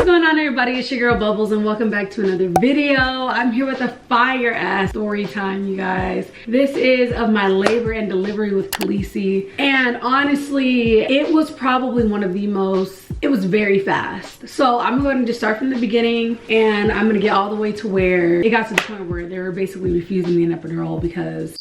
going on, everybody? It's your girl Bubbles and welcome back to another video. I'm here with a fire ass story time, you guys. This is of my labor and delivery with Khalessi, and honestly it was probably one of the most, it was very fast. So I'm going to just start from the beginning and I'm going to get all the way to where it got to the point where they were basically refusing me an epidural because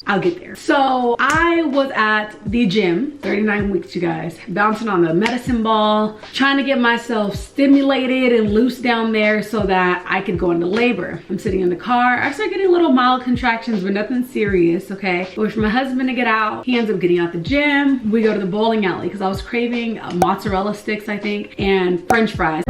I'll get there. So I was at the gym, 39 weeks, you guys, bouncing on the medicine ball, trying to get myself stimulated and loose down there so that I could go into labor. I'm sitting in the car. I start getting little mild contractions, but nothing serious, okay? I wait for my husband to get out. He ends up getting out the gym. We go to the bowling alley because I was craving mozzarella sticks, I think, and French fries.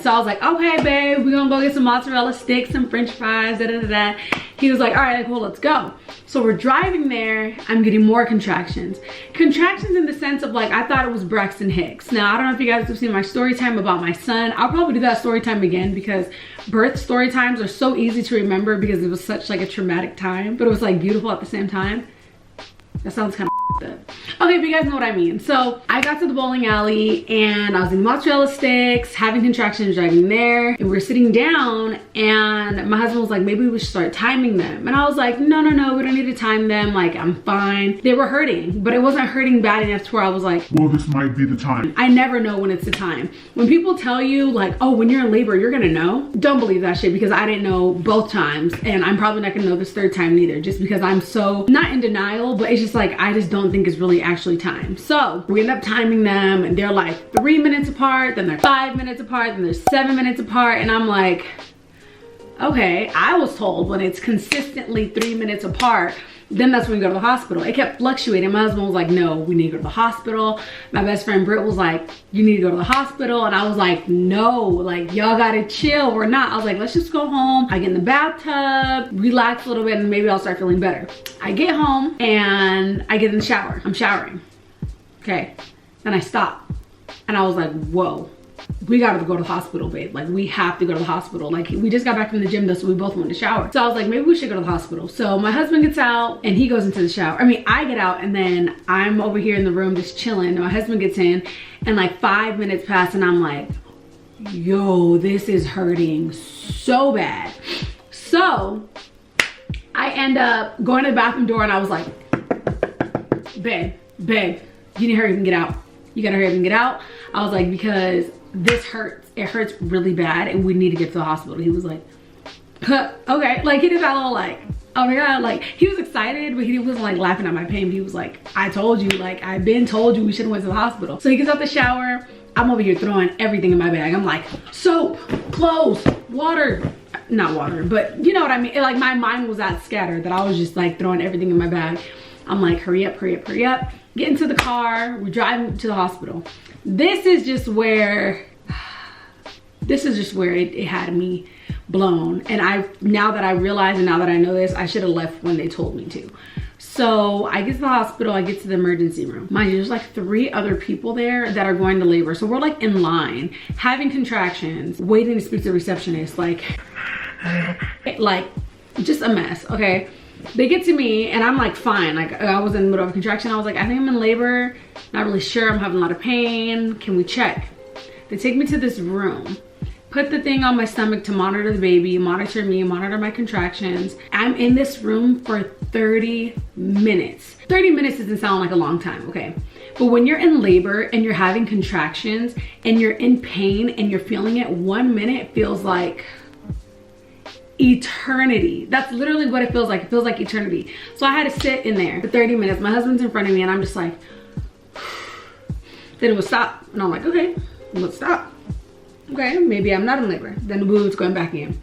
So I was like, okay, babe, we're gonna go get some mozzarella sticks, some French fries, da da da da. He was like, all right, cool, let's go. So we're driving there. I'm getting more contractions. Contractions in the sense of like, I thought it was Braxton Hicks. Now, I don't know if you guys have seen my story time about my son. I'll probably do that story time again because birth story times are so easy to remember because it was such like a traumatic time, but it was like beautiful at the same time. That sounds kind of up. Okay, but you guys know what I mean. So I got to the bowling alley and I was in mozzarella sticks, having contractions, driving there, and we were sitting down and my husband was like, maybe we should start timing them. And I was like, no, we don't need to time them. Like, I'm fine. They were hurting, but it wasn't hurting bad enough to where I was like, well, this might be the time. I never know when it's the time. When people tell you like, oh, when you're in labor, you're gonna know. Don't believe that shit because I didn't know both times and I'm probably not gonna know this third time neither, just because I'm so not in denial, but it's just like, I just don't think it's really actually time. So we end up timing them and they're like 3 minutes apart, then they're 5 minutes apart, then they're 7 minutes apart, and I'm like, okay, I was told when it's consistently 3 minutes apart, then that's when we go to the hospital. It kept fluctuating. My husband was like, no, we need to go to the hospital. My best friend Britt was like, you need to go to the hospital. And I was like, no, like, y'all gotta chill. We're not. I was like, let's just go home. I get in the bathtub, relax a little bit, and maybe I'll start feeling better. I get home and I get in the shower. I'm showering. Okay. Then I stop. And I was like, whoa. We gotta go to the hospital, babe. Like, we have to go to the hospital. Like, we just got back from the gym though, so we both went to shower. So I was like, maybe we should go to the hospital. So my husband gets out and he goes into the shower. I mean, I get out and then I'm over here in the room just chilling. And my husband gets in and like 5 minutes pass and I'm like, yo, this is hurting so bad. So I end up going to the bathroom door and I was like, babe, you need to hurry up and get out. You gotta hurry up and get out. I was like, because this hurts. It hurts really bad and we need to get to the hospital. He was like, huh, okay. Like, he did that little like, oh my God. Like, he was excited, but he wasn't like laughing at my pain. He was like, I told you, like, I've been told you we should have went to the hospital. So he gets out the shower. I'm over here throwing everything in my bag. I'm like, soap, clothes, water. Not water, but you know what I mean? Like, my mind was that scattered that I was just like throwing everything in my bag. I'm like, hurry up. Get into the car. We're driving to the hospital. This is just where it had me blown. And now that I realize and now that I know this, I should have left when they told me to. So I get to the hospital, I get to the emergency room. Mind you, there's like 3 other people there that are going to labor. So we're like in line, having contractions, waiting to speak to the receptionist, like just a mess, okay? They get to me and I'm like, fine. Like, I was in the middle of a contraction. I was like, I think I'm in labor. Not really sure. I'm having a lot of pain. Can we check? They take me to this room, put the thing on my stomach to monitor the baby, monitor me, monitor my contractions. I'm in this room for 30 minutes. 30 minutes doesn't sound like a long time, okay? But when you're in labor and you're having contractions and you're in pain and you're feeling it, 1 minute feels like eternity. That's literally what it feels like. It feels like eternity. So I had to sit in there for 30 minutes. My husband's in front of me and I'm just like, then it would stop. And I'm like, okay, let's stop. Okay, maybe I'm not in labor. Then the boob's going back in.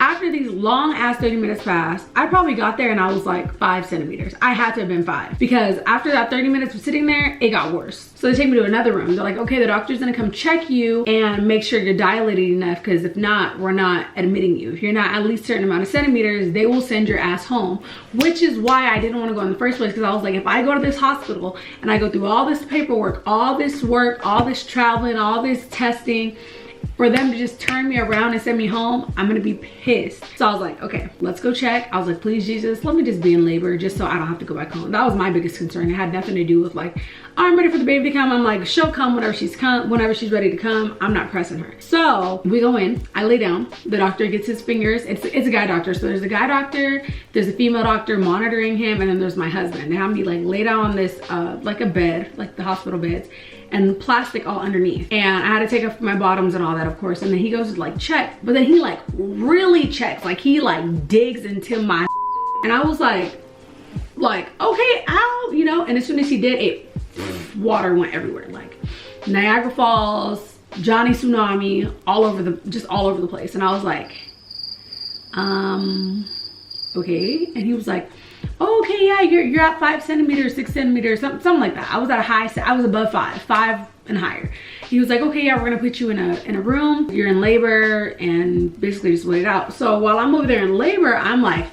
After these long ass 30 minutes passed, I probably got there and I was like 5 centimeters. I had to have been 5 because after that 30 minutes of sitting there, it got worse. So they take me to another room. They're like, okay, the doctor's gonna come check you and make sure you're dilated enough because if not, we're not admitting you. If you're not at least a certain amount of centimeters, they will send your ass home, which is why I didn't want to go in the first place because I was like, if I go to this hospital and I go through all this paperwork, all this work, all this traveling, all this testing, for them to just turn me around and send me home, I'm gonna be pissed. So I was like, okay, let's go check. I was like, please Jesus, let me just be in labor just so I don't have to go back home. That was my biggest concern. It had nothing to do with like, I'm ready for the baby to come. I'm like, she'll come whenever she's ready to come. I'm not pressing her. So we go in, I lay down. The doctor gets his fingers. It's a guy doctor. So there's a guy doctor, there's a female doctor monitoring him, and then there's my husband. They have me like lay down on this, like a bed, like the hospital beds, and plastic all underneath. And I had to take off my bottoms and all that, of course. And then he goes to like check, but then he like really checks, like he like digs into my, and I was like, okay, ow, you know. And as soon as he did, water went everywhere, like Niagara Falls, Johnny Tsunami, all over the place. And I was like, okay. And he was like, oh, okay, yeah, you're at 5 centimeters, 6 centimeters, something like that. I was at a high, I was above 5 and higher. He was like, okay, yeah, we're gonna put you in a room, you're in labor, and basically just wait it out. So while I'm over there in labor, I'm like,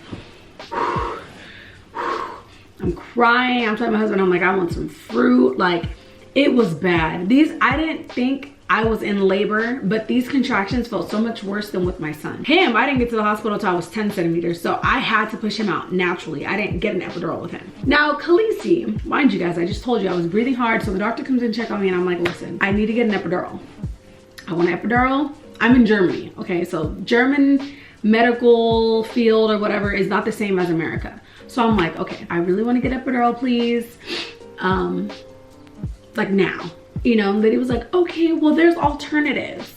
I'm crying. I'm telling my husband, I'm like, I want some fruit. Like, it was bad. I didn't think I was in labor, but these contractions felt so much worse than with my son. I didn't get to the hospital until I was 10 centimeters, so I had to push him out naturally. I didn't get an epidural with him. Now, Khalessi, mind you guys, I just told you I was breathing hard, so the doctor comes in, check on me, and I'm like, listen, I need to get an epidural. I want an epidural. I'm in Germany, okay? So German medical field or whatever is not the same as America. So I'm like, okay, I really want to get epidural, please. Like now, you know. And then he was like, okay, well, there's alternatives.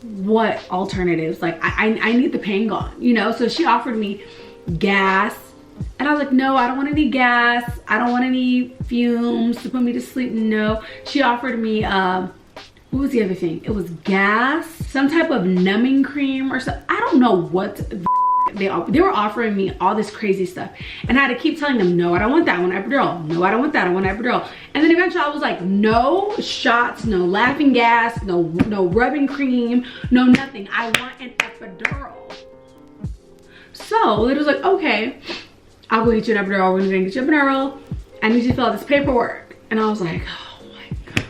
What alternatives? Like, I need the pain gone, you know. So she offered me gas, and I was like, no, I don't want any gas. I don't want any fumes to put me to sleep. No. She offered me what was the other thing? It was gas, some type of numbing cream or something. I don't know what they were offering me all this crazy stuff, and I had to keep telling them, no, I don't want that, I want epidural. No, I don't want that, I want epidural. And then eventually I was like, no shots, no laughing gas, no rubbing cream, no nothing. I want an epidural. So it was like, okay, I'll go get you an epidural. We're gonna get you an epidural. I need you to fill out this paperwork. And I was like, oh my God.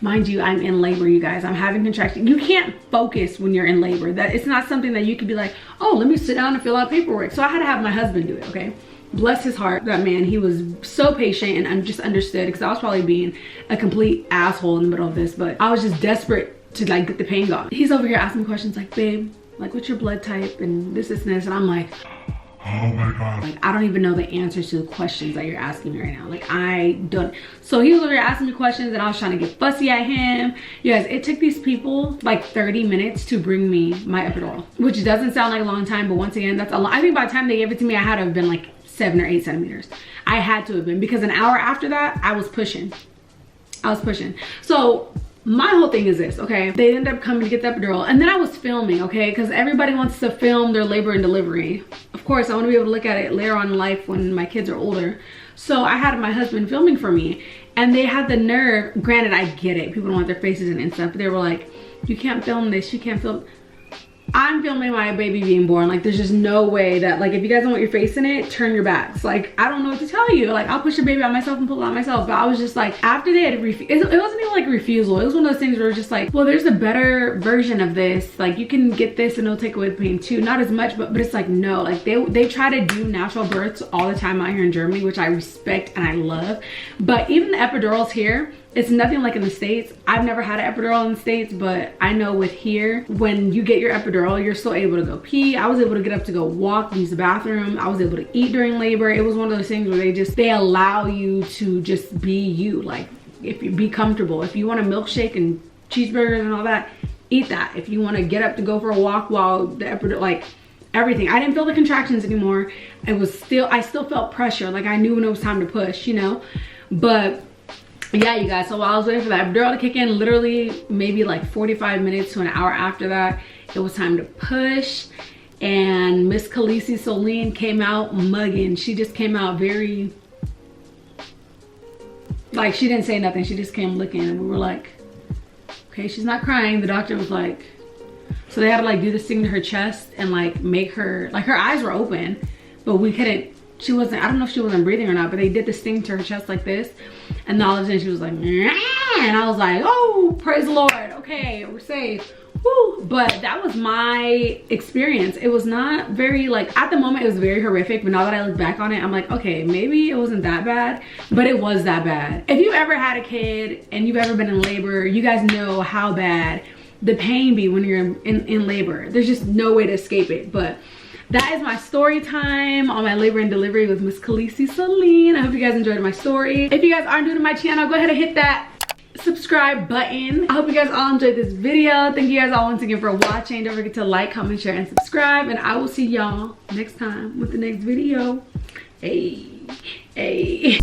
Mind you, I'm in labor, you guys. I'm having contractions. You can't focus when you're in labor. That it's not something that you could be like, oh, let me sit down and fill out paperwork. So I had to have my husband do it, okay? Bless his heart, that man. He was so patient and just understood, because I was probably being a complete asshole in the middle of this, but I was just desperate to like get the pain gone. He's over here asking me questions like, babe, like, what's your blood type and this and this, and I'm like, oh my God. Like, I don't even know the answers to the questions that you're asking me right now. Like, I don't. So he was over here asking me questions, and I was trying to get fussy at him. You guys, it took these people like 30 minutes to bring me my epidural, which doesn't sound like a long time, but once again, that's a lot. I think by the time they gave it to me, I had to have been like 7 or 8 centimeters. I had to have been, because an hour after that, I was pushing. So my whole thing is this, okay? They ended up coming to get the epidural, and then I was filming, okay? Because everybody wants to film their labor and delivery. Of course, I want to be able to look at it later on in life when my kids are older. So I had my husband filming for me, and they had the nerve. Granted, I get it. People don't want their faces in and stuff, but they were like, you can't film this, you can't film. I'm filming my baby being born. Like, there's just no way that, like, if you guys don't want your face in it, turn your backs. Like, I don't know what to tell you. Like, I'll push the baby out myself and pull it out myself. But I was just like, after they had it wasn't even like refusal. It was one of those things where it was just like, well, there's a better version of this. Like, you can get this and it'll take away the pain too. Not as much, but it's like, no. Like, they try to do natural births all the time out here in Germany, which I respect and I love. But even the epidurals here, it's nothing like in the States. I've never had an epidural in the States, but I know with here, when you get your epidural, you're still able to go pee. I was able to get up to go walk, use the bathroom. I was able to eat during labor. It was one of those things where they allow you to just be you. Like, if you be comfortable. If you want a milkshake and cheeseburgers and all that, eat that. If you want to get up to go for a walk while the epidural, like, everything. I didn't feel the contractions anymore. I still felt pressure. Like, I knew when it was time to push, you know? But yeah, you guys, so while I was waiting for that epidural to kick in, literally maybe like 45 minutes to an hour after that, it was time to push. And Miss Khalessi Soline came out mugging. She just came out very, like, she didn't say nothing. She just came looking, and we were like, okay, she's not crying. The doctor was like, so they had to like do this thing to her chest and like make her, like, her eyes were open, but we couldn't, she wasn't, I don't know if she wasn't breathing or not, but they did this thing to her chest like this, and all of a sudden she was like, nah, and I was like, oh, Woo, praise the Lord. Okay, we're safe. Woo. But that was my experience. It was not very, like, at the moment it was very horrific, but now that I look back on it, I'm like, okay, maybe it wasn't that bad, but it was that bad. If you've ever had a kid and you've ever been in labor, you guys know how bad the pain be when you're in labor. There's just no way to escape it. But that is my story time on my labor and delivery with Miss Khalessi Celine. I hope you guys enjoyed my story. If you guys aren't new to my channel, go ahead and hit that subscribe button. I hope you guys all enjoyed this video. Thank you guys all once again for watching. Don't forget to like, comment, share, and subscribe. And I will see y'all next time with the next video. Hey.